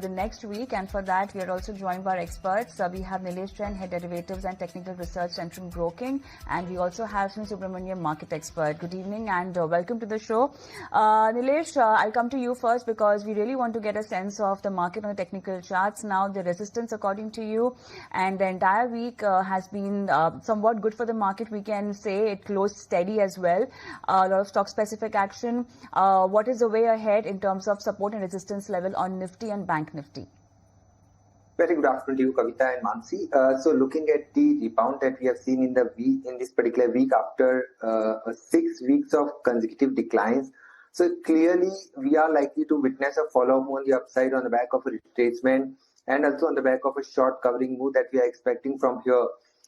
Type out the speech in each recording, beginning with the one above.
the next week, and for that we are also joined by our experts. We have Nilesh Jain, Head Derivatives and Technical Research, Centrum Broking, and we also have Sunil Subramaniam, Market Expert. Good evening and welcome to the show. Nilesh, I'll come to you first because we really want to get a sense of the market on the technical charts. Now, the resistance according to you, and the entire week has been somewhat good for the market. We can say it closed steady as well. A lot of stock specific action. What is the way ahead in terms of support and resistance level on Nifty and Bank Nifty? Very good afternoon to you, Kavita and Mansi. So looking at the rebound that we have seen in this particular week after 6 weeks of consecutive declines, so clearly we are likely to witness a follow-up on the upside on the back of a retracement and also on the back of a short covering move that we are expecting from here.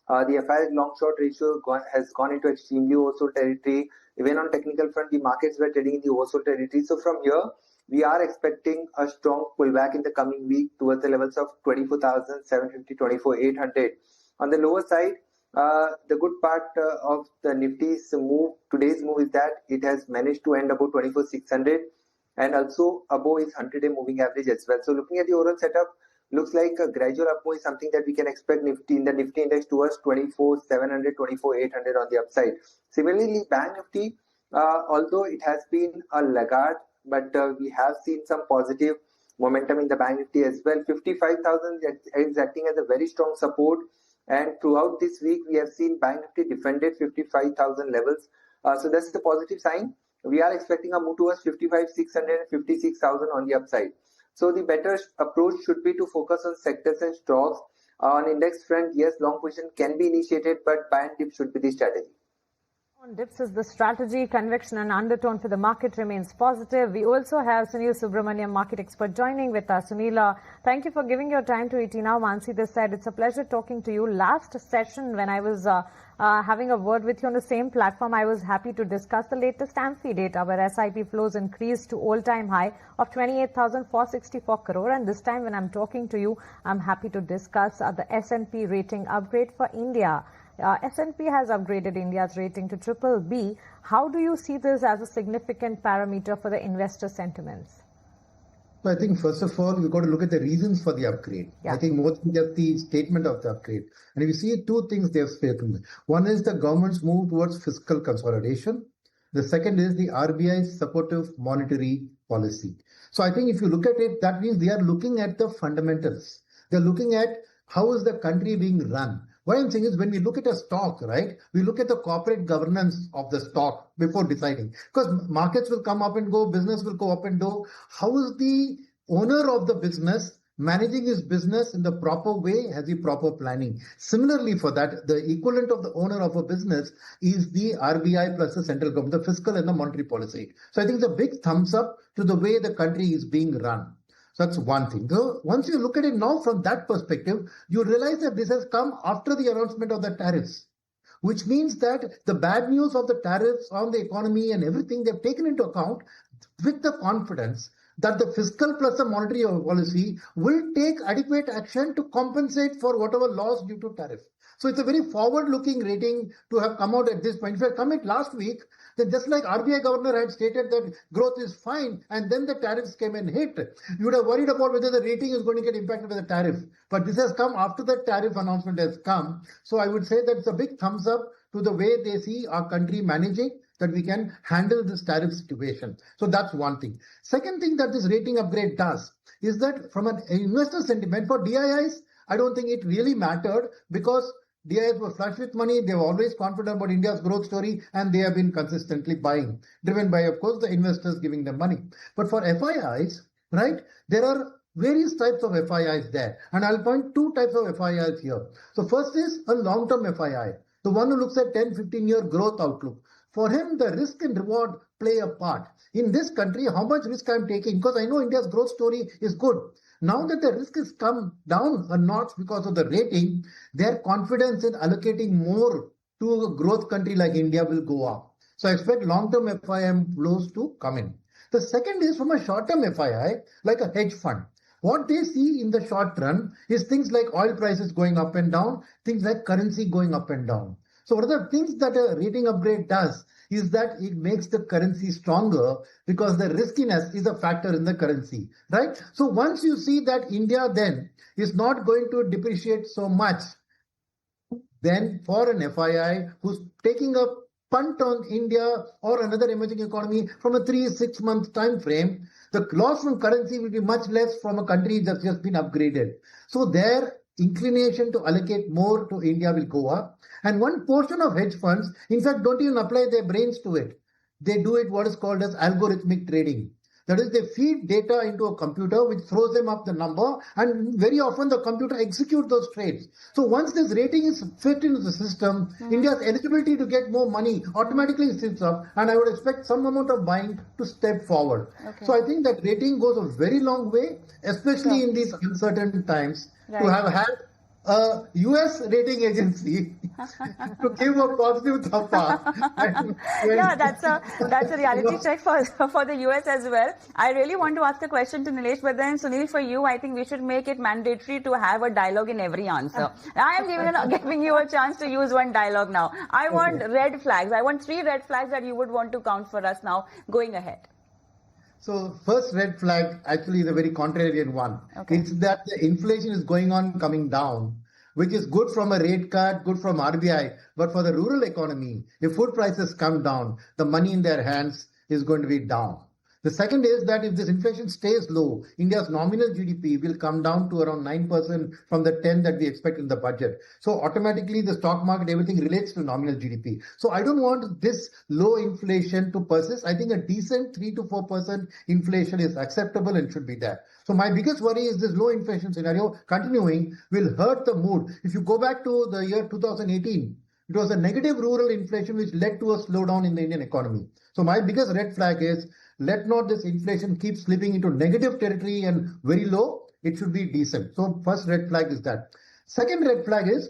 The FI long-short ratio has gone into extremely oversold territory. Even on technical front, the markets were trading in the oversold territory. So from here, we are expecting a strong pullback in the coming week towards the levels of 24,750, 24,800. On the lower side, the good part of the Nifty's move, today's move, is that it has managed to end above 24,600 and also above its 100-day moving average as well. So looking at the overall setup, looks like a gradual up move is something that we can expect in the Nifty index towards 24,700, 24,800 on the upside. Similarly, Bank Nifty, although it has been a laggard, but we have seen some positive momentum in the Bank Nifty as well. 55,000 is acting as a very strong support, and throughout this week we have seen Bank Nifty defended 55,000 levels. So that's the positive sign. We are expecting a move towards 55,600 and 56,000 on the upside. So the better approach should be to focus on sectors and stocks. On index front, yes, long position can be initiated, but buy and dip should be the strategy. On dips is the strategy. Convection and undertone for the market remains positive. We also have Sunil Subramaniam, Market Expert, joining with us. Sunil, thank you for giving your time to ETNOW. Mansi this side. It's a pleasure talking to you. Last session, when I was having a word with you on the same platform, I was happy to discuss the latest AMFI data where SIP flows increased to all-time high of 28,464 crore. And this time when I'm talking to you, I'm happy to discuss the S&P rating upgrade for India. S&P has upgraded India's rating to BBB. How do you see this as a significant parameter for the investor sentiments? I think first of all, we've got to look at the reasons for the upgrade. Yeah. I think more than just the statement of the upgrade. And if you see two things they have spoken. One is the government's move towards fiscal consolidation. The second is the RBI's supportive monetary policy. So I think if you look at it, that means they are looking at the fundamentals. They're looking at how is the country being run. What I'm saying is when we look at a stock, right, we look at the corporate governance of the stock before deciding. Because markets will come up and go, business will go up and down. How is the owner of the business managing his business in the proper way? Has he proper planning? Similarly for that, the equivalent of the owner of a business is the RBI plus the central government, the fiscal and the monetary policy. So I think it's a big thumbs up to the way the country is being run. So that's one thing. So once you look at it now from that perspective, you realize that this has come after the announcement of the tariffs, which means that the bad news of the tariffs on the economy and everything they've taken into account with the confidence that the fiscal plus the monetary policy will take adequate action to compensate for whatever loss due to tariff. So it's a very forward-looking rating to have come out at this point. If I come it last week, then just like RBI governor had stated that growth is fine, and then the tariffs came and hit, you would have worried about whether the rating is going to get impacted by the tariff. But this has come after the tariff announcement has come. So I would say that it's a big thumbs up to the way they see our country managing, that we can handle this tariff situation. So that's one thing. Second thing that this rating upgrade does is that from an investor sentiment for DIIs, I don't think it really mattered because DIIs were flush with money. They were always confident about India's growth story and they have been consistently buying, driven by, of course, the investors giving them money. But for FIIs, right, there are various types of FIIs there. And I'll point two types of FIIs here. So first is a long-term FII, the one who looks at 10-15-year growth outlook. For him, the risk and reward play a part. In this country, how much risk I'm taking, because I know India's growth story is good. Now that the risk has come down a notch because of the rating, their confidence in allocating more to a growth country like India will go up. So I expect long-term FII flows to come in. The second is from a short-term FII, like a hedge fund. What they see in the short run is things like oil prices going up and down, things like currency going up and down. So what are the things that a rating upgrade does is that it makes the currency stronger because the riskiness is a factor in the currency, right? So once you see that India then is not going to depreciate so much, then for an FII who's taking a punt on India or another emerging economy from a 3-6 month time frame, the loss from currency will be much less from a country that's just been upgraded. So their inclination to allocate more to India will go up. And one portion of hedge funds, in fact, don't even apply their brains to it. They do it what is called as algorithmic trading. That is, they feed data into a computer which throws them up the number, and very often the computer executes those trades. So once this rating is fit into the system, India's eligibility to get more money automatically sits up, and I would expect some amount of buying to step forward. Okay. So I think that rating goes a very long way, especially in these uncertain times, to have had a US rating agency to give a positive thumb up. Yeah, that's a reality check for the US as well. I really want to ask a question to Nilesh, but then Sunil, for you, I think we should make it mandatory to have a dialogue in every answer. I am giving you a chance to use one dialogue now. I want red flags. I want 3 red flags that you would want to count for us now going ahead. So first red flag actually is a very contrarian one. Okay. It's that the inflation is coming down, which is good from a rate cut, good from RBI. But for the rural economy, if food prices come down, the money in their hands is going to be down. The second is that if this inflation stays low, India's nominal GDP will come down to around 9% from the 10 that we expect in the budget. So automatically the stock market, everything relates to nominal GDP. So I don't want this low inflation to persist. I think a decent 3 to 4% inflation is acceptable and should be there. So my biggest worry is this low inflation scenario continuing will hurt the mood. If you go back to the year 2018, it was a negative rural inflation which led to a slowdown in the Indian economy. So my biggest red flag is, let not this inflation keep slipping into negative territory and very low. It should be decent. So first red flag is that. Second red flag is,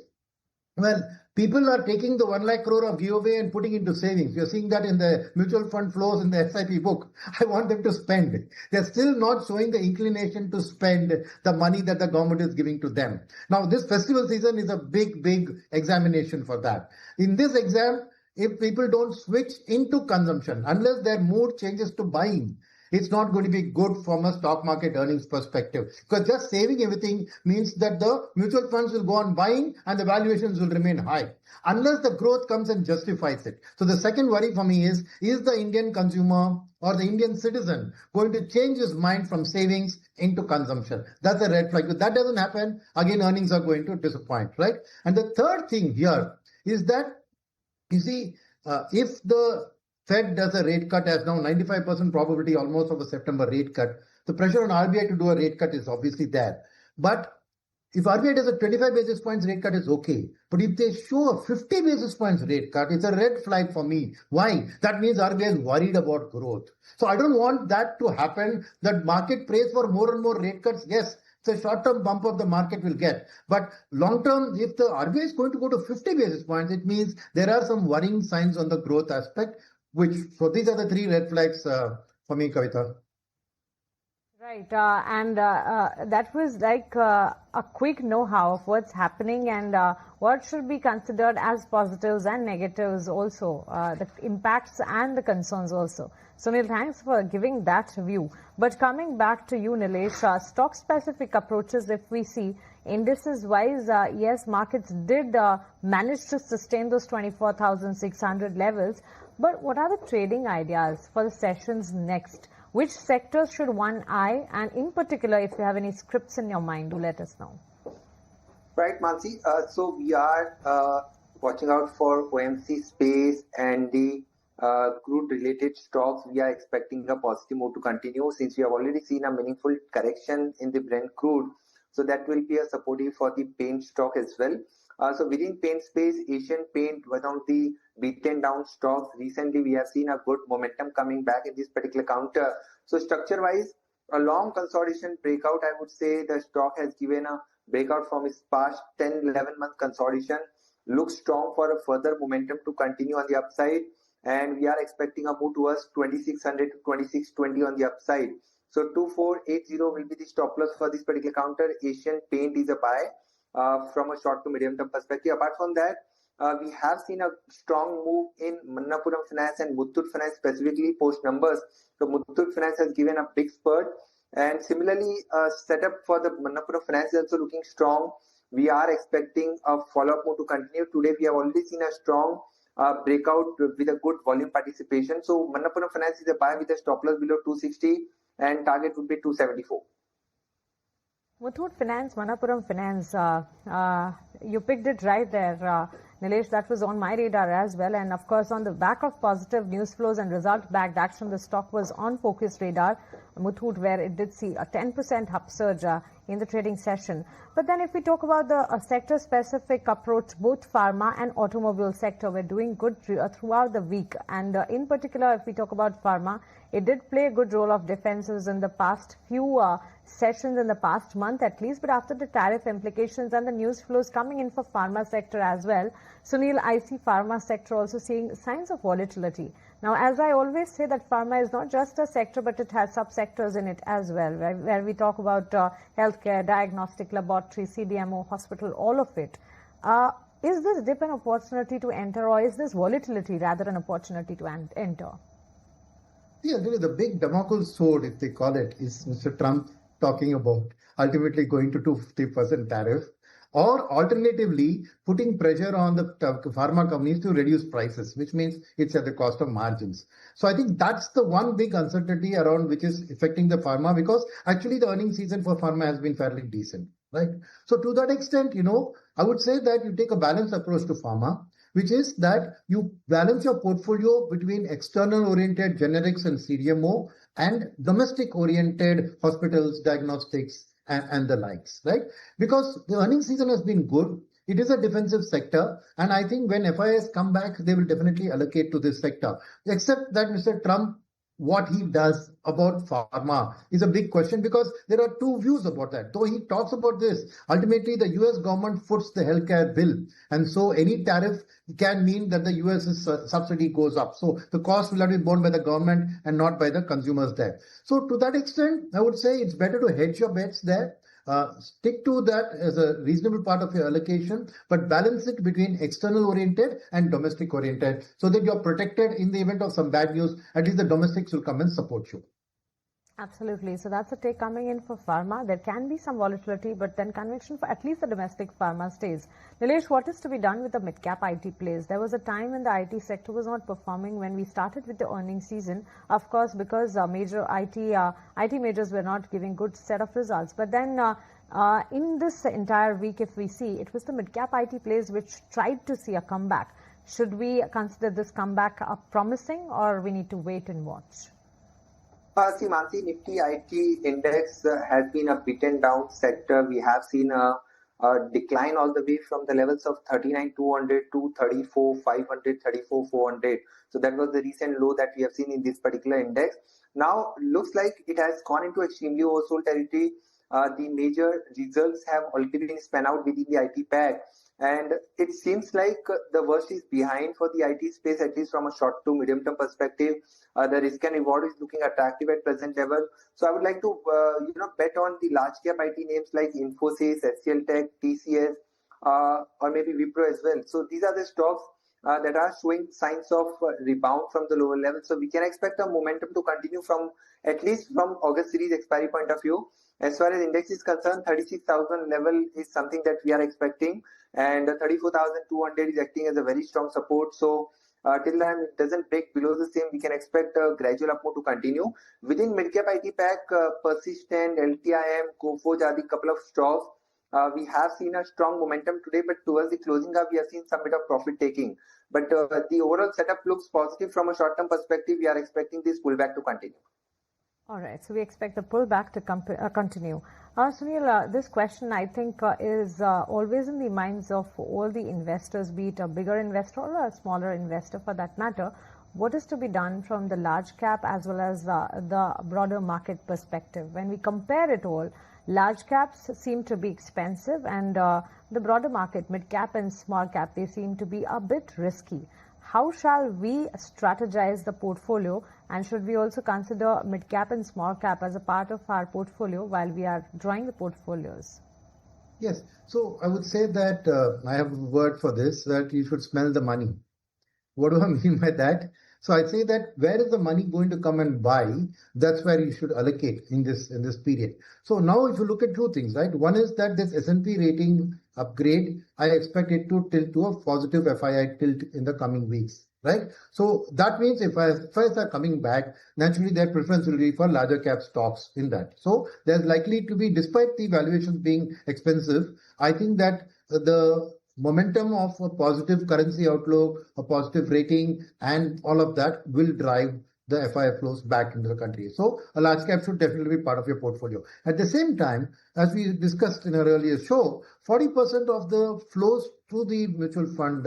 well, people are taking the 1 lakh crore of giveaway and putting into savings. You're seeing that in the mutual fund flows in the SIP book. I want them to spend. They're still not showing the inclination to spend the money that the government is giving to them. Now, this festival season is a big, big examination for that. In this exam, if people don't switch into consumption, unless their mood changes to buying, it's not going to be good from a stock market earnings perspective. Because just saving everything means that the mutual funds will go on buying and the valuations will remain high, unless the growth comes and justifies it. So the second worry for me is the Indian consumer or the Indian citizen going to change his mind from savings into consumption? That's a red flag. If that doesn't happen, again, earnings are going to disappoint, right? And the third thing here is that, you see, if the Fed does a rate cut, as now 95% probability almost of a September rate cut, the pressure on RBI to do a rate cut is obviously there. But if RBI does a 25 basis points rate cut, is okay. But if they show a 50 basis points rate cut, it's a red flag for me. Why? That means RBI is worried about growth. So I don't want that to happen, that market prays for more and more rate cuts. Yes, it's a short-term bump of the market will get. But long-term, if the RBI is going to go to 50 basis points, it means there are some worrying signs on the growth aspect. So these are the 3 red flags for me, Kavita. Right, and that was like a quick know-how of what's happening and what should be considered as positives and negatives also, the impacts and the concerns also. Sunil, thanks for giving that view. But coming back to you, Nilesh, stock-specific approaches, if we see, indices-wise, yes, markets did manage to sustain those 24,600 levels. But what are the trading ideas for the sessions next? Which sectors should one eye? And in particular, if you have any scripts in your mind, do let us know. Right, Mansi. So we are watching out for OMC space and the crude-related stocks. We are expecting a positive move to continue since we have already seen a meaningful correction in the Brent crude. So that will be a supportive for the paint stock as well. So within paint space, Asian Paint, one of the beaten down stocks. Recently, we have seen a good momentum coming back in this particular counter. So structure-wise, a long consolidation breakout, I would say the stock has given a breakout from its past 10-11-month consolidation. Looks strong for a further momentum to continue on the upside. And we are expecting a move towards 2600 to 2620 on the upside. So 2480 will be the stop loss for this particular counter. Asian Paint is a buy from a short to medium term perspective. Apart from that, we have seen a strong move in Manappuram Finance and Muthoot Finance specifically post numbers. So Muthoot Finance has given a big spurt, and similarly, setup for the Manappuram Finance is also looking strong. We are expecting a follow-up move to continue. Today, we have already seen a strong breakout with a good volume participation. So Manappuram Finance is a buy with a stop loss below 260 and target would be 274. Muthoot Finance, Manappuram Finance, you picked it right there, Nilesh. That was on my radar as well. And of course, on the back of positive news flows and result-backed action, the stock was on focus radar. Muthoot, where it did see a 10% upsurge in the trading session. But then if we talk about the sector-specific approach, both pharma and automobile sector were doing good throughout the week. And in particular, if we talk about pharma, it did play a good role of defenses in the past few sessions in the past month at least, but after the tariff implications and the news flows coming in for pharma sector as well, Sunil, I see pharma sector also seeing signs of volatility. Now, as I always say that pharma is not just a sector, but it has subsectors in it as well, where we talk about healthcare, diagnostic, laboratory, CDMO, hospital, all of it. Is this dip an opportunity to enter, or is this volatility rather an opportunity to enter? Yeah, really the big Damocles sword, if they call it, is Mr. Trump talking about ultimately going to 250% tariff, or alternatively putting pressure on the pharma companies to reduce prices, which means it's at the cost of margins. So I think that's the one big uncertainty around which is affecting the pharma, because actually the earnings season for pharma has been fairly decent, right? So to that extent, I would say that you take a balanced approach to pharma, which is that you balance your portfolio between external-oriented generics and CDMO and domestic-oriented hospitals, diagnostics, and the likes, right? Because the earnings season has been good. It is a defensive sector. And I think when FIS come back, they will definitely allocate to this sector. Except that Mr. Trump, what he does about pharma is a big question, because there are two views about that. Though he talks about this, ultimately the US government foots the healthcare bill. And so any tariff can mean that the US's subsidy goes up. So the cost will have to be borne by the government and not by the consumers there. So to that extent, I would say it's better to hedge your bets there. Stick to that as a reasonable part of your allocation, but balance it between external oriented and domestic oriented, so that you're protected in the event of some bad news. At least the domestics will come and support you. Absolutely. So that's a take coming in for pharma. There can be some volatility, but then conviction for at least the domestic pharma stays. Nilesh, what is to be done with the mid-cap IT plays? There was a time when the IT sector was not performing when we started with the earnings season, of course, because major IT majors were not giving good set of results. But then in this entire week, if we see, it was the mid-cap IT plays which tried to see a comeback. Should we consider this comeback promising, or we need to wait and watch? See, Mansi, Nifty IT index has been a beaten down sector. We have seen a decline all the way from the levels of 39,200 to 34,500, 34,400. So that was the recent low that we have seen in this particular index. Now, looks like it has gone into extremely oversold territory. The major results have already been spun out within the IT pack. And it seems like the worst is behind for the IT space, at least from a short to medium term perspective. The risk and reward is looking attractive at present level. So I would like to, bet on the large cap IT names like Infosys, HCL Tech, TCS, or maybe Wipro as well. So these are the stocks that are showing signs of rebound from the lower level. So we can expect a momentum to continue from at least from August series expiry point of view. As far as index is concerned, 36,000 level is something that we are expecting, and 34,200 is acting as a very strong support. So till then it doesn't break below the same, we can expect a gradual upward to continue. Within mid-cap IT pack, Persistent, LTIM, Coforge are the couple of stocks. We have seen a strong momentum today, but towards the closing up, we have seen some bit of profit taking. But the overall setup looks positive from a short-term perspective. We are expecting this pullback to continue. All right, so we expect the pullback to continue. Sunil, this question I think is always in the minds of all the investors, be it a bigger investor or a smaller investor for that matter. What is to be done from the large cap as well as the broader market perspective? When we compare it all, large caps seem to be expensive, and the broader market, mid cap and small cap, they seem to be a bit risky. How shall we strategize the portfolio, and should we also consider mid-cap and small-cap as a part of our portfolio while we are drawing the portfolios? Yes. So I would say that I have a word for this, that you should smell the money. What do I mean by that? So I say that where is the money going to come and buy? That's where you should allocate in this period. So now if you look at two things, right? One is that this S&P rating upgrade, I expect it to tilt to a positive FII tilt in the coming weeks. Right. So that means if FIs are coming back, naturally their preference will be for larger cap stocks in that. So there's likely to be, despite the valuations being expensive, I think that the momentum of a positive currency outlook, a positive rating, and all of that will drive the FII flows back into the country. So a large cap should definitely be part of your portfolio. At the same time, as we discussed in our earlier show, 40% of the flows through the mutual fund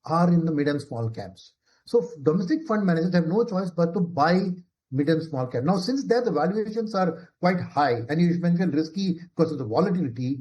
are in the mid and small caps. So domestic fund managers have no choice but to buy mid and small cap. Now, since there the valuations are quite high, and you mentioned risky because of the volatility,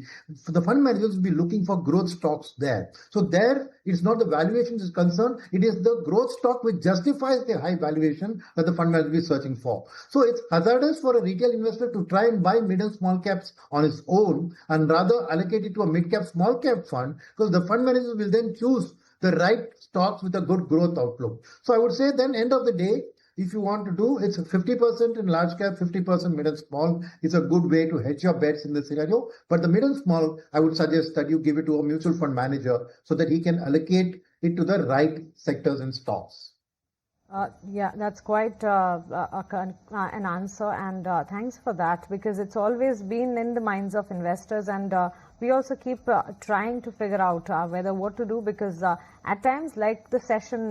the fund managers will be looking for growth stocks there. So there, it's not the valuation is concerned, it is the growth stock which justifies the high valuation that the fund manager will be searching for. So it's hazardous for a retail investor to try and buy mid and small caps on its own and rather allocate it to a mid cap, small cap fund, because the fund managers will then choose the right stocks with a good growth outlook. So I would say then end of the day, if you want to do, it's 50% in large cap, 50% mid and small. It's a good way to hedge your bets in this scenario. But the mid and small, I would suggest that you give it to a mutual fund manager so that he can allocate it to the right sectors and stocks. Yeah, that's quite an answer, and thanks for that, because it's always been in the minds of investors, and we also keep trying to figure out whether what to do, because at times, like the session,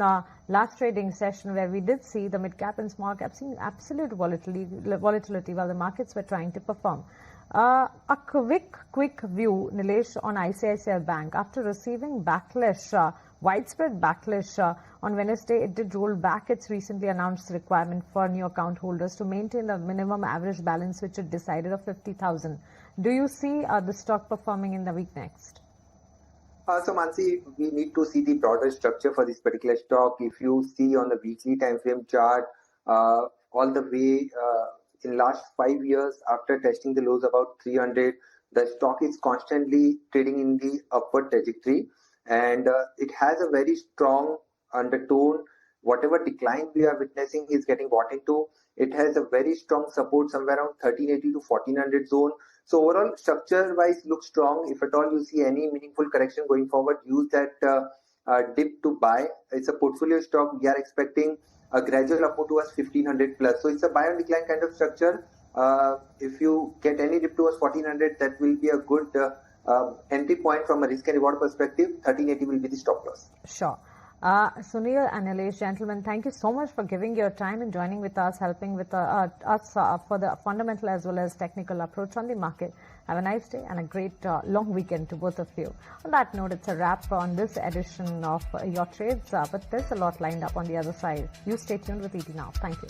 last trading session, where we did see the mid cap and small cap seeing absolute volatility while the markets were trying to perform. A quick view, Nilesh, on ICICI Bank. After receiving backlash, widespread backlash on Wednesday, it did roll back its recently announced requirement for new account holders to maintain the minimum average balance which it decided of 50,000. Do you see the stock performing in the week next? So Mansi, we need to see the broader structure for this particular stock. If you see on the weekly time frame chart, all the way in last 5 years, after testing the lows about 300, the stock is constantly trading in the upward trajectory, and it has a very strong undertone. Whatever decline we are witnessing is getting bought into. It has a very strong support somewhere around 1380 to 1400 zone. So overall, structure-wise, looks strong. If at all you see any meaningful correction going forward, use that dip to buy. It's a portfolio stock. We are expecting a gradual upward towards 1500 plus. So it's a buy and decline kind of structure. If you get any dip towards 1400, that will be a good entry point from a risk and reward perspective. 1380 will be the stop loss. Sure. Sunil and Nilesh, gentlemen, thank you so much for giving your time and joining with us, helping with us for the fundamental as well as technical approach on the market. Have a nice day and a great long weekend to both of you. On that note, it's a wrap on this edition of Your Trades, but there's a lot lined up on the other side. You stay tuned with ETNOW. Thank you.